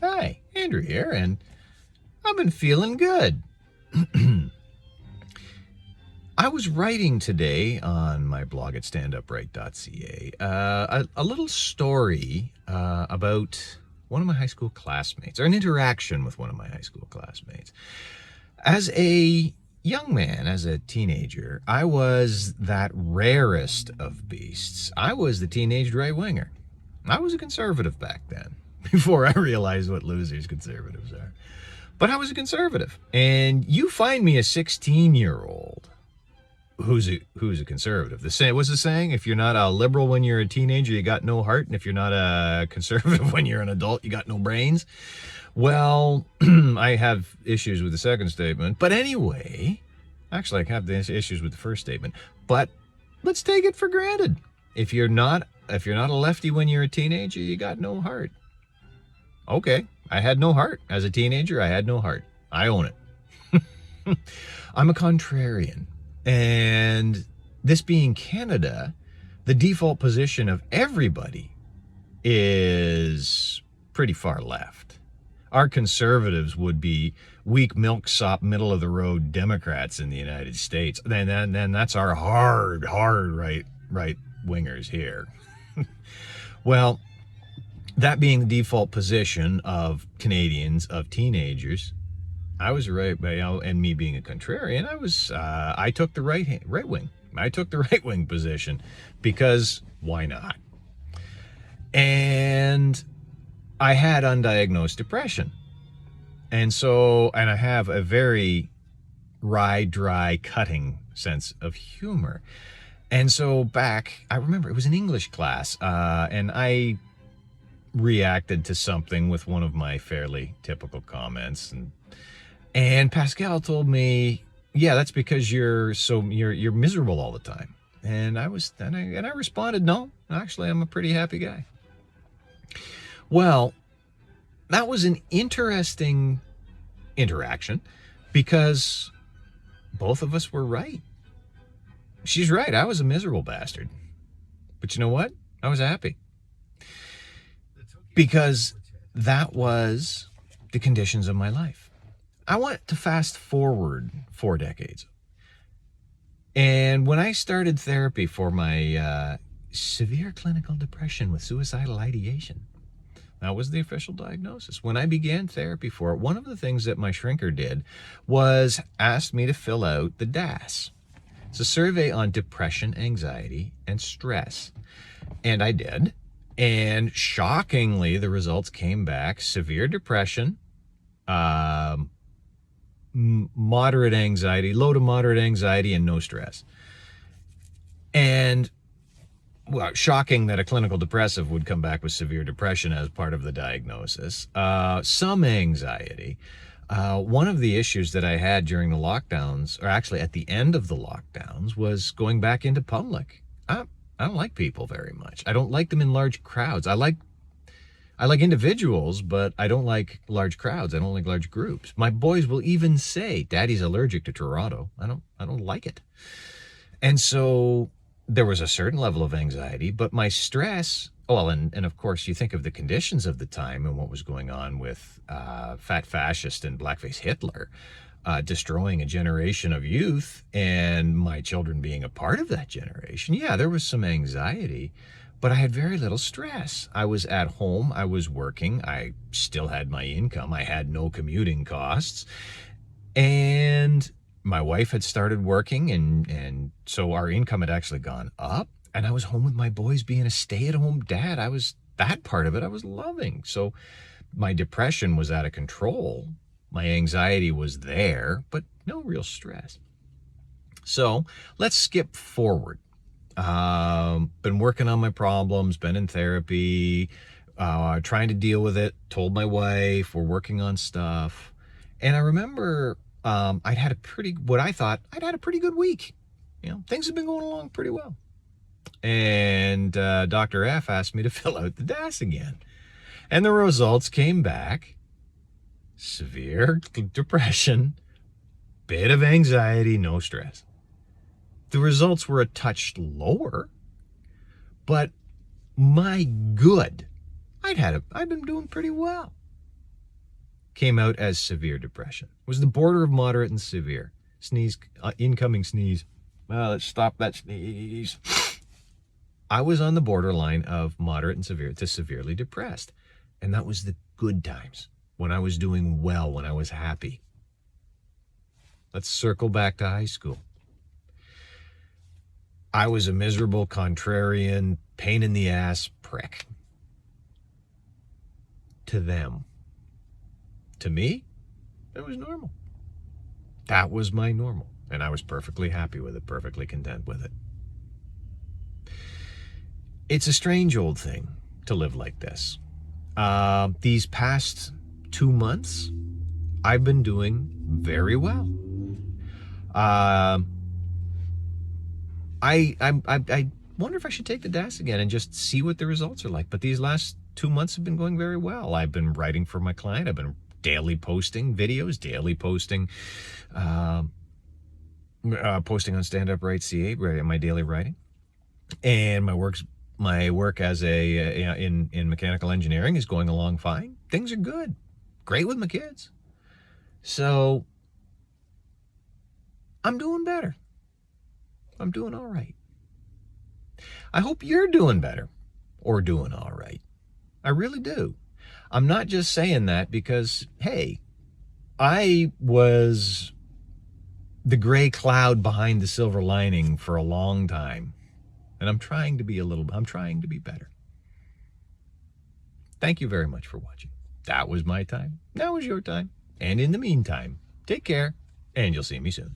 Hi, Andrew here, and I've been feeling good. I was writing today on my blog at standupright.ca a little story about one of my high school classmates, or an interaction with one of my high school classmates. As a young man, as a teenager, I was that rarest of beasts. I was the teenage right-winger. I was a conservative back then, before I realized what losers conservatives are. But I was a conservative. And you find me a 16-year-old who's a conservative. What's the saying? If you're not a liberal when you're a teenager, you got no heart. And if you're not a conservative when you're an adult, you got no brains. Well, I have issues with the second statement. But anyway, actually, I have the issues with the first statement. But let's take it for granted. If you're not a lefty when you're a teenager, you got no heart. Okay, I had no heart. As a teenager, I had no heart. I own it. I'm a contrarian. And this being Canada, the default position of everybody is pretty far left. Our conservatives would be weak milksop, middle-of-the-road Democrats in the United States. Then that's our hard right wingers here. Well, that being the default position of Canadians, of teenagers, I was right, and me being a contrarian, I took the right wing. I took the right wing position because why not? And I had undiagnosed depression. And I have a very dry, cutting sense of humor. And so I remember it was an English class, and I reacted to something with one of my fairly typical comments, and Pascal told me, "Yeah, that's because you're miserable all the time." And I responded, "No, actually, I'm a pretty happy guy." Well, that was an interesting interaction because both of us were right. She's right. I was a miserable bastard. But you know what? I was happy. Because that was the conditions of my life. I want to fast forward 4 decades. And when I started therapy for my severe clinical depression with suicidal ideation, that was the official diagnosis. When I began therapy for it, one of the things that my shrinker did was ask me to fill out the DAS. It's a survey on depression, anxiety, and stress. And I did. And shockingly, the results came back: severe depression, moderate anxiety, low to moderate anxiety, and no stress. And well, shocking that a clinical depressive would come back with severe depression as part of the diagnosis. Some anxiety. One of the issues that I had during the lockdowns, or actually at the end of the lockdowns, was going back into public. I don't like people very much. I don't like them in large crowds. I like individuals, but I don't like crowds. I don't like large groups. My boys will even say, "Daddy's allergic to Toronto." I don't like it. And so there was a certain level of anxiety, but my stress, and of course you think of the conditions of the time and what was going on with fat fascist and blackface Hitler destroying a generation of youth, and my children being a part of that generation. Yeah, there was some anxiety, but I had very little stress. I was at home, I was working, I still had my income, I had no commuting costs, and my wife had started working, and so our income had actually gone up, and I was home with my boys being a stay-at-home dad. That part of it I was loving. So my depression was out of control. My anxiety was there, but no real stress. So let's skip forward. Been working on my problems, been in therapy, trying to deal with it, told my wife we're working on stuff. And I remember I'd had a pretty good week. Things have been going along pretty well. And Dr. F asked me to fill out the DAS again. And the results came back: severe depression, bit of anxiety, no stress. The results were a touch lower, but my good, I'd been doing pretty well. came out as severe depression. It was the border of moderate and severe. Sneeze, incoming sneeze. Well, let's stop that sneeze. I was on the borderline of moderate and severe to severely depressed. And that was the good times, when I was doing well, when I was happy. Let's circle back to high school. I was a miserable, contrarian, pain in the ass prick. To them. To me, it was normal. That was my normal. And I was perfectly happy with it, perfectly content with it. It's a strange old thing to live like this. These past 2 months, I've been doing very well. I wonder if I should take the DAS again and just see what the results are like. But these last 2 months have been going very well. I've been writing for my client. I've been daily posting videos, daily posting, posting on Stand Up Right CA, my daily writing, and my work as in mechanical engineering is going along fine. Things are good, great with my kids. So I'm doing better. I'm doing all right. I hope you're doing better or doing all right. I really do. I'm not just saying that because, hey, I was the gray cloud behind the silver lining for a long time. And I'm trying to be better. Thank you very much for watching. That was my time. Now is your time. And in the meantime, take care, and you'll see me soon.